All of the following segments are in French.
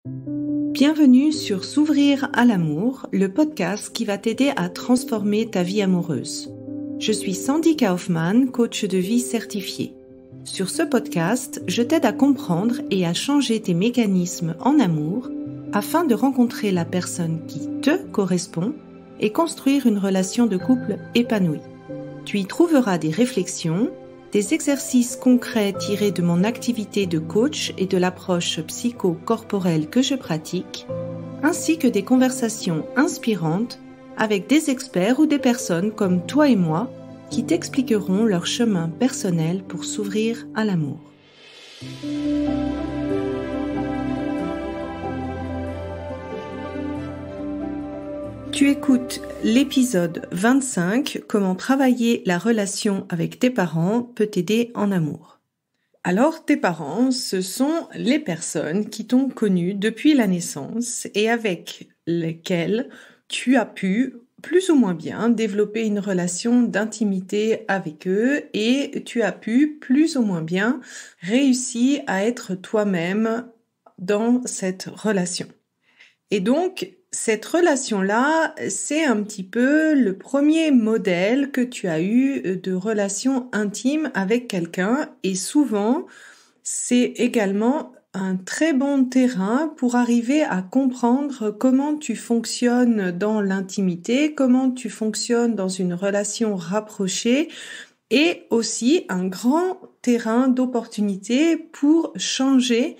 Bienvenue sur S'ouvrir à l'amour, le podcast qui va t'aider à transformer ta vie amoureuse. Je suis Sandy Kaufmann, coach de vie certifiée. Sur ce podcast, je t'aide à comprendre et à changer tes mécanismes en amour afin de rencontrer la personne qui te correspond et construire une relation de couple épanouie. Tu y trouveras des réflexions, des exercices concrets tirés de mon activité de coach et de l'approche psycho-corporelle que je pratique, ainsi que des conversations inspirantes avec des experts ou des personnes comme toi et moi qui t'expliqueront leur chemin personnel pour s'ouvrir à l'amour. Tu écoutes l'épisode 25, comment travailler la relation avec tes parents peut t'aider en amour. Alors, tes parents, ce sont les personnes qui t'ont connu depuis la naissance et avec lesquelles tu as pu plus ou moins bien développer une relation d'intimité avec eux et tu as pu plus ou moins bien réussir à être toi-même dans cette relation. Et donc, cette relation-là, c'est un petit peu le premier modèle que tu as eu de relation intime avec quelqu'un et souvent, c'est également un très bon terrain pour arriver à comprendre comment tu fonctionnes dans l'intimité, comment tu fonctionnes dans une relation rapprochée et aussi un grand terrain d'opportunité pour changer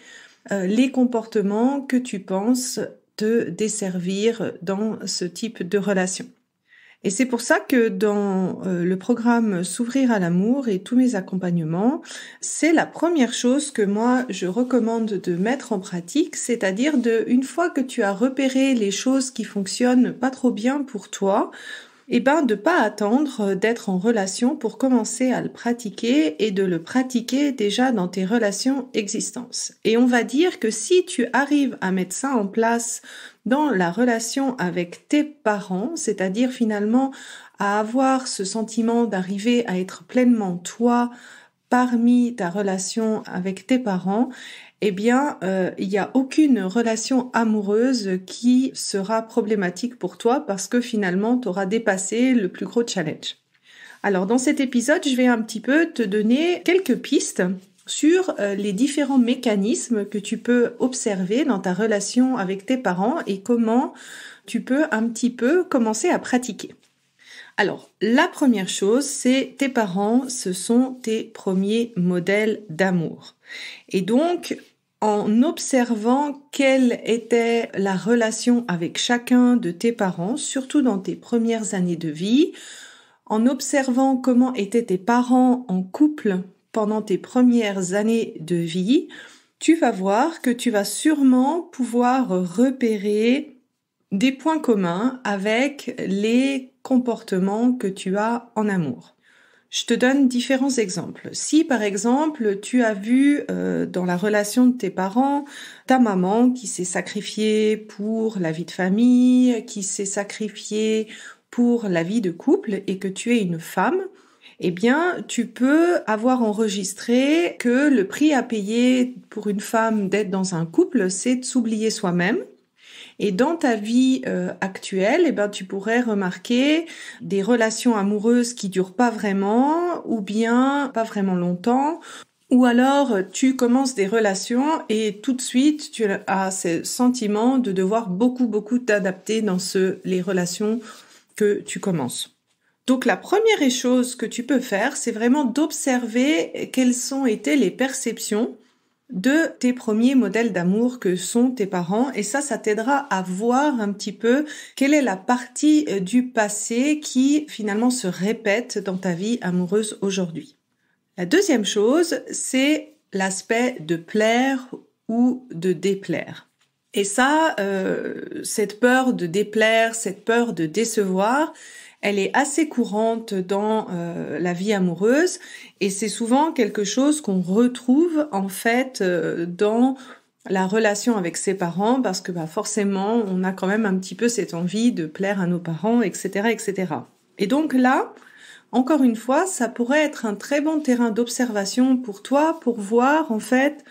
les comportements que tu penses te desservir dans ce type de relation. Et c'est pour ça que dans le programme S'ouvrir à l'amour et tous mes accompagnements, c'est la première chose que moi je recommande de mettre en pratique, c'est-à-dire une fois que tu as repéré les choses qui fonctionnent pas trop bien pour toi, de pas attendre d'être en relation pour commencer à le pratiquer et de le pratiquer déjà dans tes relations existantes. Et on va dire que si tu arrives à mettre ça en place dans la relation avec tes parents, c'est-à-dire finalement à avoir ce sentiment d'arriver à être pleinement toi parmi ta relation avec tes parents, il n'y a aucune relation amoureuse qui sera problématique pour toi parce que finalement, tu auras dépassé le plus gros challenge. Alors, dans cet épisode, je vais un petit peu te donner quelques pistes sur les différents mécanismes que tu peux observer dans ta relation avec tes parents et comment tu peux un petit peu commencer à pratiquer. Alors, la première chose, c'est tes parents, ce sont tes premiers modèles d'amour. Et donc, en observant quelle était la relation avec chacun de tes parents, surtout dans tes premières années de vie, en observant comment étaient tes parents en couple pendant tes premières années de vie, tu vas voir que tu vas sûrement pouvoir repérer des points communs avec les comportements que tu as en amour. Je te donne différents exemples. Si par exemple tu as vu dans la relation de tes parents ta maman qui s'est sacrifiée pour la vie de famille, qui s'est sacrifiée pour la vie de couple et que tu es une femme, tu peux avoir enregistré que le prix à payer pour une femme d'être dans un couple, c'est de s'oublier soi-même. Et dans ta vie actuelle, tu pourrais remarquer des relations amoureuses qui durent pas vraiment ou bien pas vraiment longtemps. Ou alors, tu commences des relations et tout de suite, tu as ce sentiment de devoir beaucoup t'adapter dans les relations que tu commences. Donc, la première chose que tu peux faire, c'est vraiment d'observer quelles ont été les perceptions de tes premiers modèles d'amour que sont tes parents et ça t'aidera à voir un petit peu quelle est la partie du passé qui finalement se répète dans ta vie amoureuse aujourd'hui. La deuxième chose, c'est l'aspect de plaire ou de déplaire. Et ça, cette peur de déplaire, cette peur de décevoir, elle est assez courante dans la vie amoureuse et c'est souvent quelque chose qu'on retrouve en fait dans la relation avec ses parents parce que forcément on a quand même un petit peu cette envie de plaire à nos parents, etc., etc. Et donc là, encore une fois, ça pourrait être un très bon terrain d'observation pour toi pour voir en fait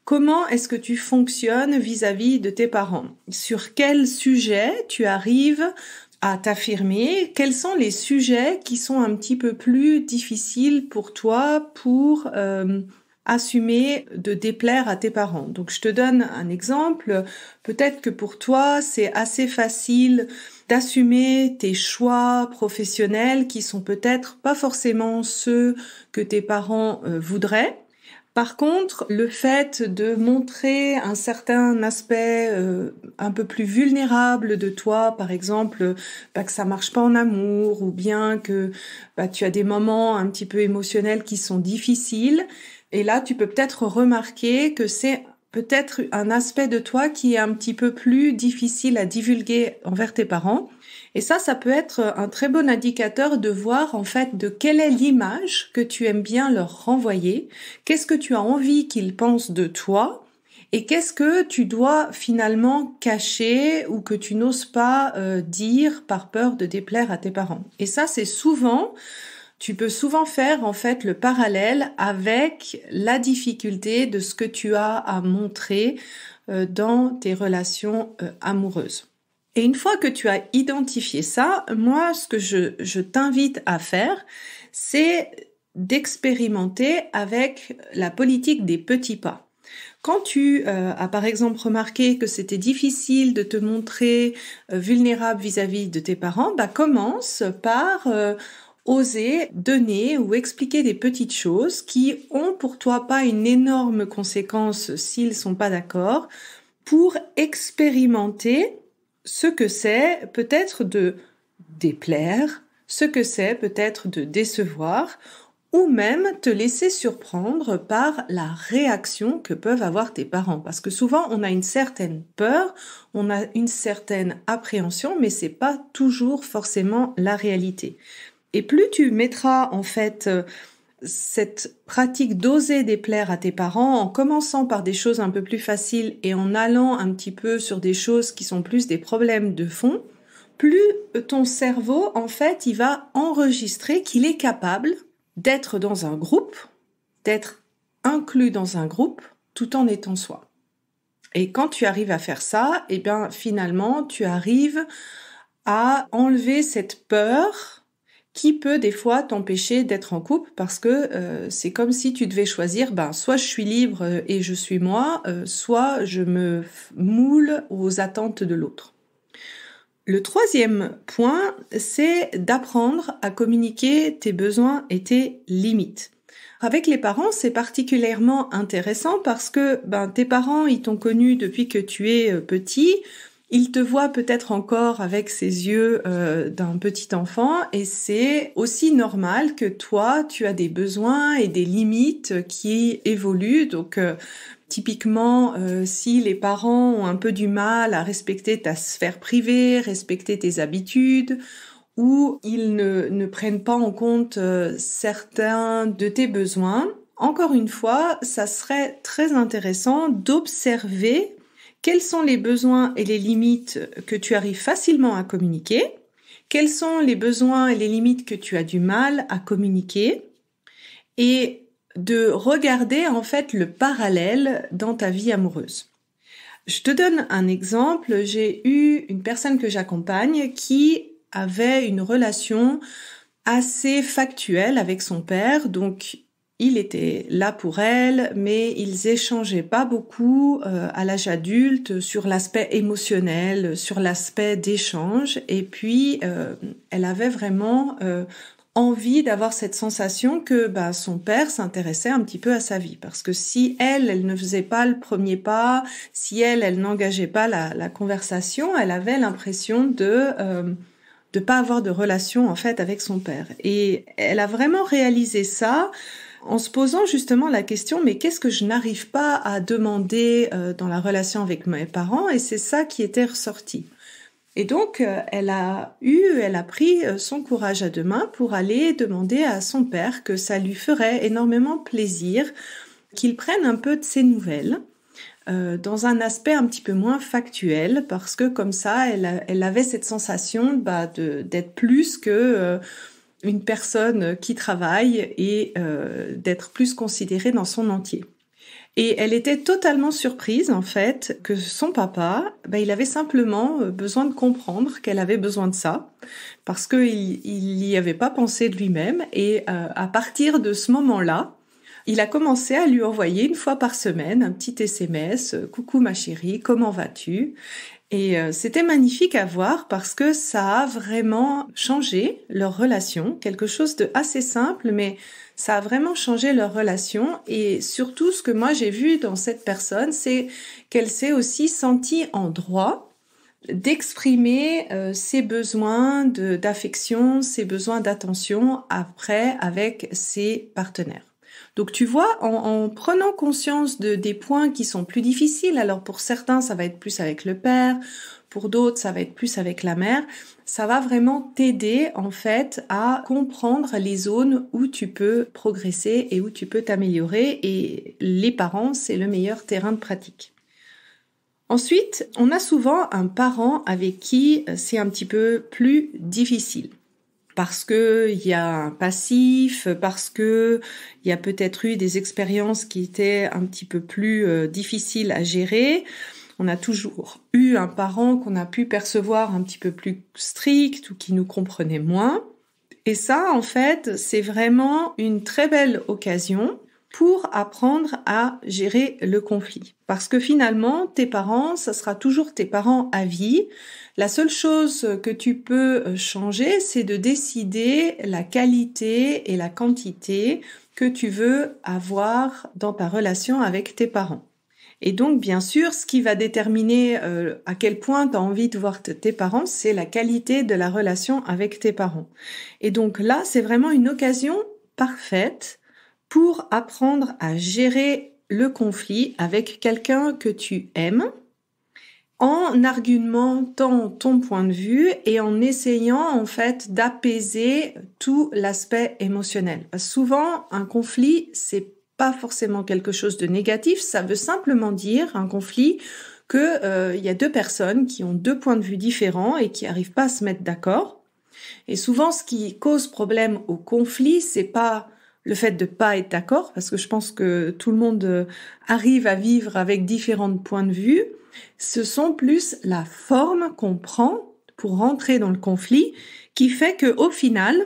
Comment est-ce que tu fonctionnes vis-à-vis de tes parents? Sur quel sujet tu arrives à t'affirmer? Quels sont les sujets qui sont un petit peu plus difficiles pour toi pour assumer de déplaire à tes parents? Donc je te donne un exemple. Peut-être que pour toi, c'est assez facile d'assumer tes choix professionnels qui sont peut-être pas forcément ceux que tes parents voudraient. Par contre, le fait de montrer un certain aspect un peu plus vulnérable de toi, par exemple, que ça marche pas en amour, ou bien que tu as des moments un petit peu émotionnels qui sont difficiles, et là tu peux peut-être remarquer que c'est peut-être un aspect de toi qui est un petit peu plus difficile à divulguer envers tes parents. Et ça peut être un très bon indicateur de voir en fait de quelle est l'image que tu aimes bien leur renvoyer, qu'est-ce que tu as envie qu'ils pensent de toi et qu'est-ce que tu dois finalement cacher ou que tu n'oses pas dire par peur de déplaire à tes parents. Et ça, tu peux souvent faire en fait le parallèle avec la difficulté de ce que tu as à montrer dans tes relations amoureuses. Et une fois que tu as identifié ça, moi, ce que je t'invite à faire, c'est d'expérimenter avec la politique des petits pas. Quand tu as par exemple remarqué que c'était difficile de te montrer vulnérable vis-à-vis de tes parents, commence par oser donner ou expliquer des petites choses qui ont pour toi pas une énorme conséquence s'ils sont pas d'accord, pour expérimenter ce que c'est peut-être de déplaire, ce que c'est peut-être de décevoir, ou même te laisser surprendre par la réaction que peuvent avoir tes parents. Parce que souvent, on a une certaine peur, on a une certaine appréhension, mais c'est pas toujours forcément la réalité. Et plus tu mettras en fait cette pratique d'oser déplaire à tes parents en commençant par des choses un peu plus faciles et en allant un petit peu sur des choses qui sont plus des problèmes de fond, plus ton cerveau, en fait, il va enregistrer qu'il est capable d'être dans un groupe, d'être inclus dans un groupe, tout en étant soi. Et quand tu arrives à faire ça, finalement, tu arrives à enlever cette peur qui peut des fois t'empêcher d'être en couple parce que c'est comme si tu devais choisir, soit je suis libre et je suis moi, soit je me moule aux attentes de l'autre. Le troisième point, c'est d'apprendre à communiquer tes besoins et tes limites. Avec les parents, c'est particulièrement intéressant parce que tes parents, ils t'ont connu depuis que tu es petit. Il te voit peut-être encore avec ses yeux d'un petit enfant et c'est aussi normal que toi, tu as des besoins et des limites qui évoluent. Donc, typiquement, si les parents ont un peu du mal à respecter ta sphère privée, respecter tes habitudes, ou ils ne prennent pas en compte certains de tes besoins, encore une fois, ça serait très intéressant d'observer quels sont les besoins et les limites que tu arrives facilement à communiquer? Quels sont les besoins et les limites que tu as du mal à communiquer? Et de regarder en fait le parallèle dans ta vie amoureuse. Je te donne un exemple. J'ai eu une personne que j'accompagne qui avait une relation assez factuelle avec son père, donc il était là pour elle, mais ils échangeaient pas beaucoup à l'âge adulte sur l'aspect émotionnel, sur l'aspect d'échange. Et puis, elle avait vraiment envie d'avoir cette sensation que son père s'intéressait un petit peu à sa vie. Parce que si elle ne faisait pas le premier pas, si elle n'engageait pas la conversation, elle avait l'impression de pas avoir de relation en fait avec son père. Et elle a vraiment réalisé ça en se posant justement la question, mais qu'est-ce que je n'arrive pas à demander dans la relation avec mes parents? Et c'est ça qui était ressorti. Et donc, elle a pris son courage à deux mains pour aller demander à son père que ça lui ferait énormément plaisir qu'il prenne un peu de ses nouvelles, dans un aspect un petit peu moins factuel, parce que comme ça, elle avait cette sensation d'être plus que une personne qui travaille et d'être plus considérée dans son entier. Et elle était totalement surprise, en fait, que son papa, il avait simplement besoin de comprendre qu'elle avait besoin de ça, parce qu'il n'y avait pas pensé de lui-même. Et à partir de ce moment-là, il a commencé à lui envoyer une fois par semaine un petit SMS, coucou ma chérie, comment vas-tu? Et c'était magnifique à voir parce que ça a vraiment changé leur relation, quelque chose de assez simple, mais ça a vraiment changé leur relation. Et surtout, ce que moi j'ai vu dans cette personne, c'est qu'elle s'est aussi sentie en droit d'exprimer ses besoins d'affection, ses besoins d'attention après avec ses partenaires. Donc tu vois, en prenant conscience des points qui sont plus difficiles, alors pour certains ça va être plus avec le père, pour d'autres ça va être plus avec la mère, ça va vraiment t'aider en fait à comprendre les zones où tu peux progresser et où tu peux t'améliorer, et les parents c'est le meilleur terrain de pratique. Ensuite, on a souvent un parent avec qui c'est un petit peu plus difficile. Parce que il y a un passif, parce que il y a peut-être eu des expériences qui étaient un petit peu plus difficiles à gérer. On a toujours eu un parent qu'on a pu percevoir un petit peu plus strict ou qui nous comprenait moins. Et ça, en fait, c'est vraiment une très belle occasion pour apprendre à gérer le conflit. Parce que finalement, tes parents, ça sera toujours tes parents à vie. La seule chose que tu peux changer, c'est de décider la qualité et la quantité que tu veux avoir dans ta relation avec tes parents. Et donc, bien sûr, ce qui va déterminer à quel point tu as envie de voir tes parents, c'est la qualité de la relation avec tes parents. Et donc là, c'est vraiment une occasion parfaite pour apprendre à gérer le conflit avec quelqu'un que tu aimes, en argumentant ton point de vue et en essayant en fait d'apaiser tout l'aspect émotionnel. Parce que souvent, un conflit, c'est pas forcément quelque chose de négatif, ça veut simplement dire, un conflit, que y a deux personnes qui ont deux points de vue différents et qui arrivent pas à se mettre d'accord. Et souvent, ce qui cause problème au conflit, c'est pas le fait de pas être d'accord, parce que je pense que tout le monde arrive à vivre avec différents points de vue. Ce sont plus la forme qu'on prend pour rentrer dans le conflit qui fait que, au final,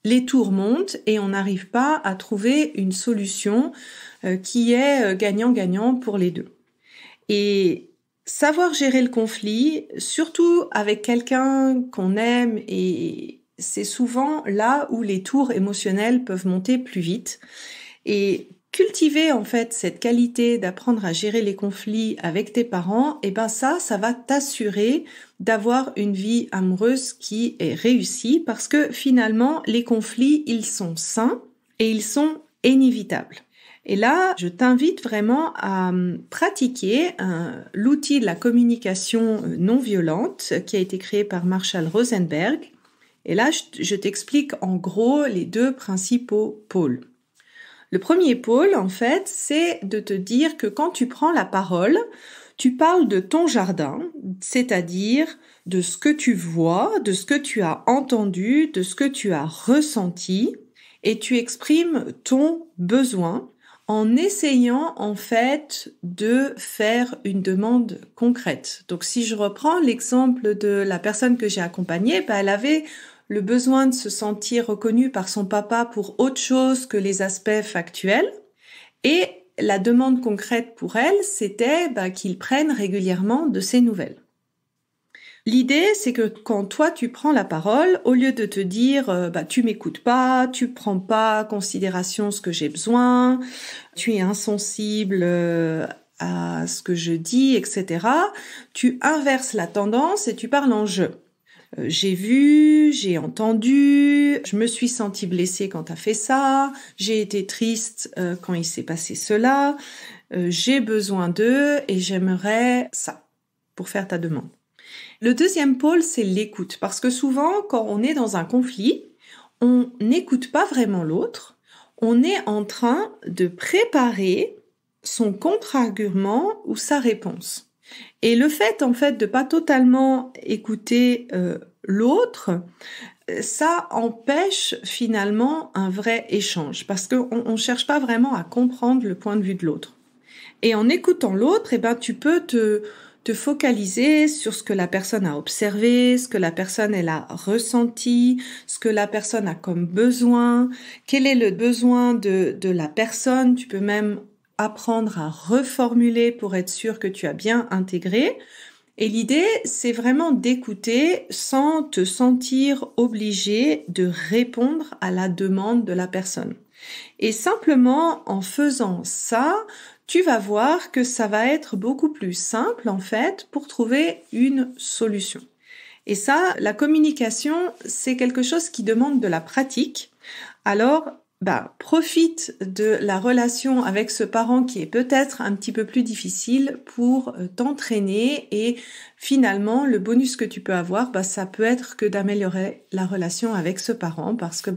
les tours montent et on n'arrive pas à trouver une solution qui est gagnant-gagnant pour les deux. Et savoir gérer le conflit, surtout avec quelqu'un qu'on aime, et c'est souvent là où les tours émotionnels peuvent monter plus vite. Et cultiver en fait cette qualité d'apprendre à gérer les conflits avec tes parents, ça va t'assurer d'avoir une vie amoureuse qui est réussie, parce que finalement les conflits, ils sont sains et ils sont inévitables. Et là, je t'invite vraiment à pratiquer l'outil de la communication non violente qui a été créé par Marshall Rosenberg. Et là, je t'explique en gros les deux principaux pôles. Le premier pôle, en fait, c'est de te dire que quand tu prends la parole, tu parles de ton jardin, c'est-à-dire de ce que tu vois, de ce que tu as entendu, de ce que tu as ressenti, et tu exprimes ton besoin en essayant en fait de faire une demande concrète. Donc si je reprends l'exemple de la personne que j'ai accompagnée, elle avait le besoin de se sentir reconnue par son papa pour autre chose que les aspects factuels, et la demande concrète pour elle, c'était qu'il prenne régulièrement de ses nouvelles. L'idée, c'est que quand toi tu prends la parole, au lieu de te dire tu m'écoutes pas, tu prends pas en considération ce que j'ai besoin, tu es insensible à ce que je dis, etc., tu inverses la tendance et tu parles en je. J'ai vu, j'ai entendu, je me suis sentie blessée quand t'as fait ça, j'ai été triste quand il s'est passé cela, j'ai besoin d'eux et j'aimerais ça pour faire ta demande. Le deuxième pôle, c'est l'écoute, parce que souvent, quand on est dans un conflit, on n'écoute pas vraiment l'autre, on est en train de préparer son contre-argument ou sa réponse. Et le fait, en fait, de pas totalement écouter l'autre, ça empêche finalement un vrai échange, parce qu'on cherche pas vraiment à comprendre le point de vue de l'autre. Et en écoutant l'autre, tu peux te focaliser sur ce que la personne a observé, ce que la personne elle a ressenti, ce que la personne a comme besoin, quel est le besoin de la personne. Tu peux même apprendre à reformuler pour être sûr que tu as bien intégré. Et l'idée, c'est vraiment d'écouter sans te sentir obligé de répondre à la demande de la personne. Et simplement en faisant ça, tu vas voir que ça va être beaucoup plus simple en fait pour trouver une solution. Et ça, la communication, c'est quelque chose qui demande de la pratique. Alors, profite de la relation avec ce parent qui est peut-être un petit peu plus difficile pour t'entraîner et finalement, le bonus que tu peux avoir, ça peut être que d'améliorer la relation avec ce parent parce que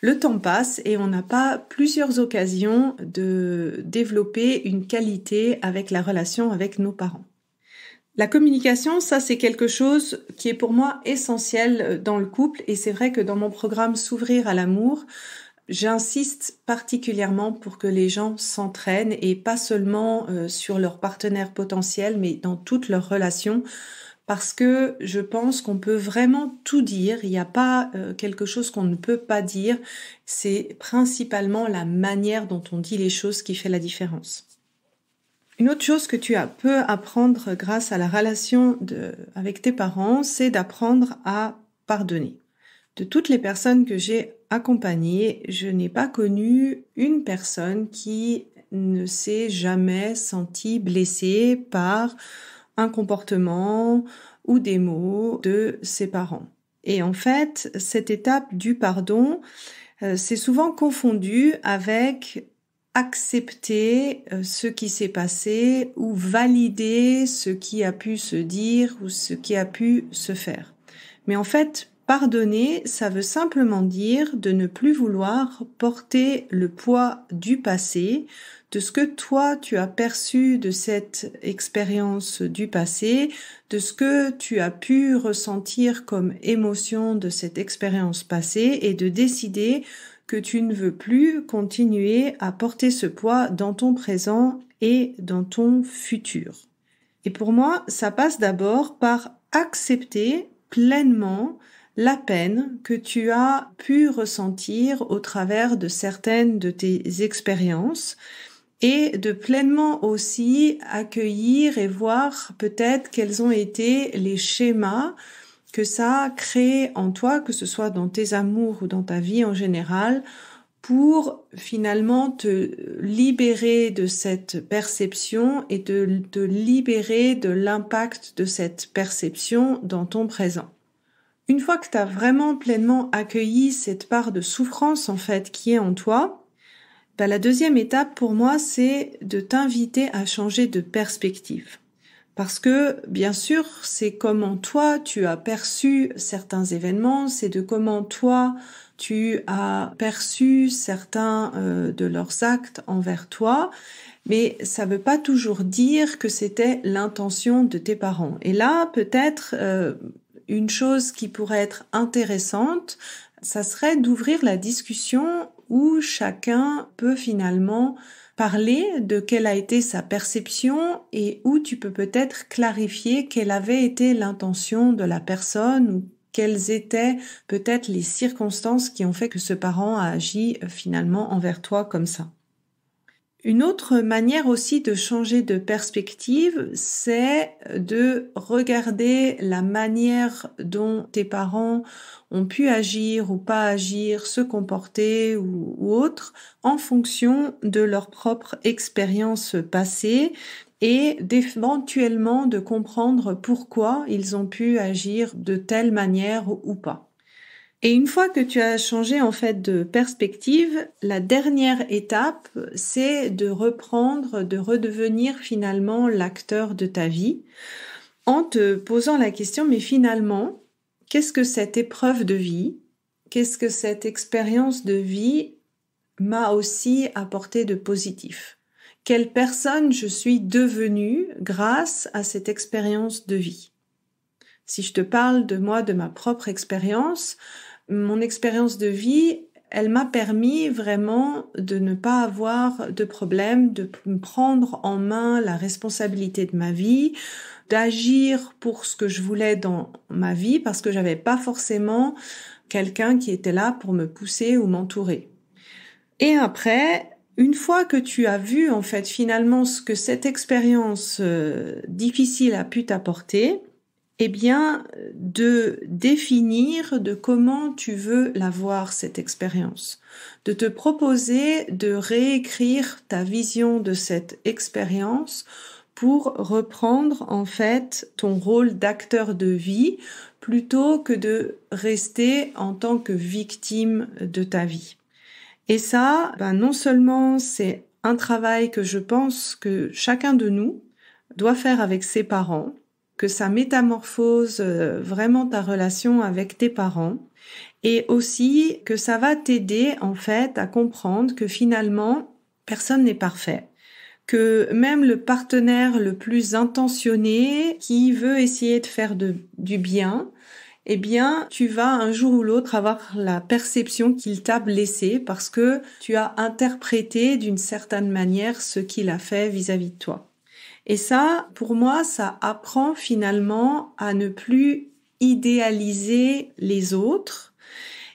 le temps passe et on n'a pas plusieurs occasions de développer une qualité avec la relation avec nos parents. La communication, ça c'est quelque chose qui est pour moi essentiel dans le couple et c'est vrai que dans mon programme S'ouvrir à l'amour, j'insiste particulièrement pour que les gens s'entraînent et pas seulement sur leur partenaire potentiel mais dans toutes leurs relations. Parce que je pense qu'on peut vraiment tout dire, il n'y a pas quelque chose qu'on ne peut pas dire, c'est principalement la manière dont on dit les choses qui fait la différence. Une autre chose que tu peux apprendre grâce à la relation avec tes parents, c'est d'apprendre à pardonner. De toutes les personnes que j'ai accompagnées, je n'ai pas connu une personne qui ne s'est jamais sentie blessée par un comportement ou des mots de ses parents. Et en fait, cette étape du pardon, c'est souvent confondu avec accepter ce qui s'est passé ou valider ce qui a pu se dire ou ce qui a pu se faire. Mais en fait, pardonner, ça veut simplement dire de ne plus vouloir porter le poids du passé, de ce que toi tu as perçu de cette expérience du passé, de ce que tu as pu ressentir comme émotion de cette expérience passée et de décider que tu ne veux plus continuer à porter ce poids dans ton présent et dans ton futur. Et pour moi, ça passe d'abord par accepter pleinement la peine que tu as pu ressentir au travers de certaines de tes expériences et de pleinement aussi accueillir et voir peut-être quels ont été les schémas que ça a créé en toi, que ce soit dans tes amours ou dans ta vie en général, pour finalement te libérer de cette perception et de te libérer de l'impact de cette perception dans ton présent. Une fois que tu as vraiment pleinement accueilli cette part de souffrance en fait qui est en toi, la deuxième étape pour moi, c'est de t'inviter à changer de perspective. Parce que, bien sûr, c'est comment toi, tu as perçu certains événements, c'est de comment toi, tu as perçu certains de leurs actes envers toi, mais ça veut pas toujours dire que c'était l'intention de tes parents. Et là, peut-être, une chose qui pourrait être intéressante, ça serait d'ouvrir la discussion où chacun peut finalement parler de quelle a été sa perception et où tu peux peut-être clarifier quelle avait été l'intention de la personne ou quelles étaient peut-être les circonstances qui ont fait que ce parent a agi finalement envers toi comme ça. Une autre manière aussi de changer de perspective, c'est de regarder la manière dont tes parents ont pu agir ou pas agir, se comporter ou autre, en fonction de leur propre expérience passée et d'éventuellement de comprendre pourquoi ils ont pu agir de telle manière ou pas. Et une fois que tu as changé en fait de perspective, la dernière étape, c'est de reprendre, de redevenir finalement l'acteur de ta vie en te posant la question, mais finalement, qu'est-ce que cette épreuve de vie, qu'est-ce que cette expérience de vie m'a aussi apporté de positif? Quelle personne je suis devenue grâce à cette expérience de vie? Si je te parle de moi, de ma propre expérience, mon expérience de vie elle m'a permis vraiment de ne pas avoir de problème, de prendre en main la responsabilité de ma vie, d'agir pour ce que je voulais dans ma vie parce que j'avais pas forcément quelqu'un qui était là pour me pousser ou m'entourer. Et après, une fois que tu as vu en fait finalement ce que cette expérience difficile a pu t'apporter, eh bien de définir de comment tu veux la voir cette expérience, de te proposer de réécrire ta vision de cette expérience pour reprendre en fait ton rôle d'acteur de vie plutôt que de rester en tant que victime de ta vie. Et ça, non seulement c'est un travail que je pense que chacun de nous doit faire avec ses parents, que ça métamorphose vraiment ta relation avec tes parents, et aussi que ça va t'aider en fait à comprendre que finalement personne n'est parfait, que même le partenaire le plus intentionné qui veut essayer de faire du bien, eh bien, tu vas un jour ou l'autre avoir la perception qu'il t'a blessé parce que tu as interprété d'une certaine manière ce qu'il a fait vis-à-vis de toi. Et ça, pour moi, ça apprend finalement à ne plus idéaliser les autres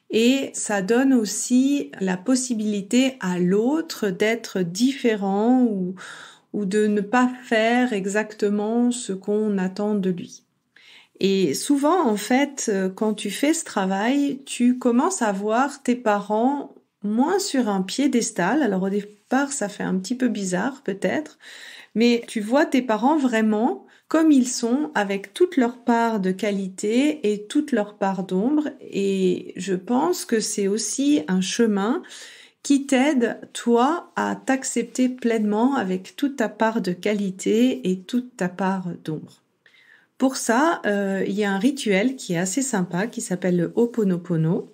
et ça donne aussi la possibilité à l'autre d'être différent ou de ne pas faire exactement ce qu'on attend de lui. Et souvent, en fait, quand tu fais ce travail, tu commences à voir tes parents moins sur un piédestal. Alors au départ, ça fait un petit peu bizarre peut-être, mais tu vois tes parents vraiment comme ils sont, avec toute leur part de qualité et toute leur part d'ombre. Et je pense que c'est aussi un chemin qui t'aide, toi, à t'accepter pleinement avec toute ta part de qualité et toute ta part d'ombre. Pour ça, il y a un rituel qui est assez sympa qui s'appelle le Ho'oponopono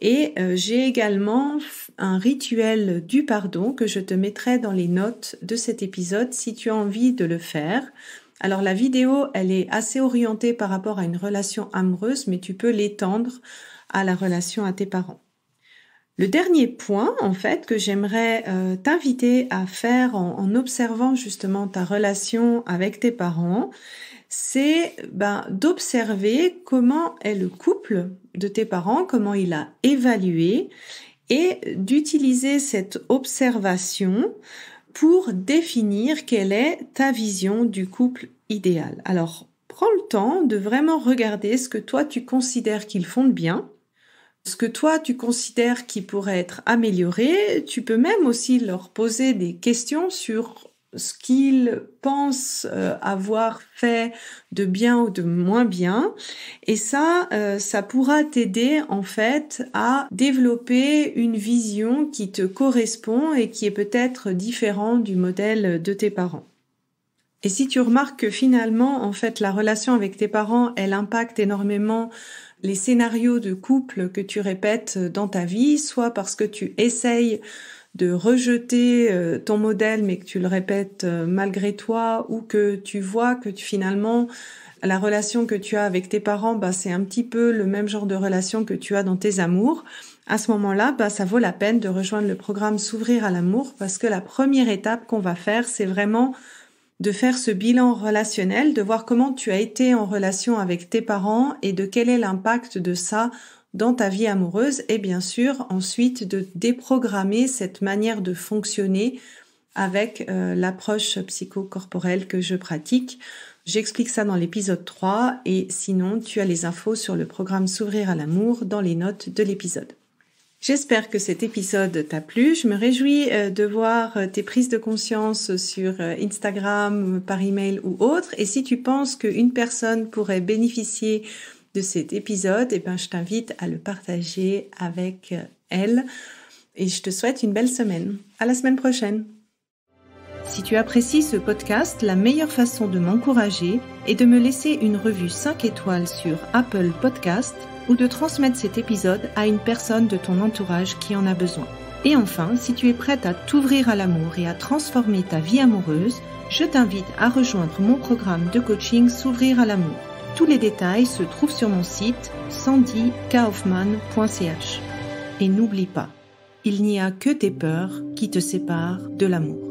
et j'ai également un rituel du pardon que je te mettrai dans les notes de cet épisode si tu as envie de le faire. Alors la vidéo, elle est assez orientée par rapport à une relation amoureuse, mais tu peux l'étendre à la relation à tes parents. Le dernier point, en fait, que j'aimerais t'inviter à faire en observant justement ta relation avec tes parents, c'est d'observer comment est le couple de tes parents, comment il a évalué et d'utiliser cette observation pour définir quelle est ta vision du couple idéal. Alors, prends le temps de vraiment regarder ce que toi tu considères qu'ils font de bien, ce que toi tu considères qui pourrait être amélioré. Tu peux même aussi leur poser des questions sur ce qu'ils pensent avoir fait de bien ou de moins bien. Et ça pourra t'aider en fait à développer une vision qui te correspond et qui est peut-être différente du modèle de tes parents. Et si tu remarques que finalement, en fait, la relation avec tes parents, elle impacte énormément les scénarios de couple que tu répètes dans ta vie, soit parce que tu essayes de rejeter ton modèle mais que tu le répètes malgré toi, ou que tu vois que finalement la relation que tu as avec tes parents, c'est un petit peu le même genre de relation que tu as dans tes amours. À ce moment-là, ça vaut la peine de rejoindre le programme S'ouvrir à l'amour, parce que la première étape qu'on va faire, c'est vraiment de faire ce bilan relationnel, de voir comment tu as été en relation avec tes parents et de quel est l'impact de ça dans ta vie amoureuse, et bien sûr ensuite de déprogrammer cette manière de fonctionner avec l'approche psychocorporelle que je pratique. J'explique ça dans l'épisode 3 et sinon tu as les infos sur le programme S'ouvrir à l'amour dans les notes de l'épisode. J'espère que cet épisode t'a plu. Je me réjouis de voir tes prises de conscience sur Instagram, par email ou autre. Et si tu penses qu'une personne pourrait bénéficier de cet épisode, je t'invite à le partager avec elle. Et je te souhaite une belle semaine. À la semaine prochaine. Si tu apprécies ce podcast, la meilleure façon de m'encourager est de me laisser une revue 5 étoiles sur Apple Podcast ou de transmettre cet épisode à une personne de ton entourage qui en a besoin. Et enfin, si tu es prête à t'ouvrir à l'amour et à transformer ta vie amoureuse, je t'invite à rejoindre mon programme de coaching S'ouvrir à l'amour. Tous les détails se trouvent sur mon site sandykaufman.ch. Et n'oublie pas, il n'y a que tes peurs qui te séparent de l'amour.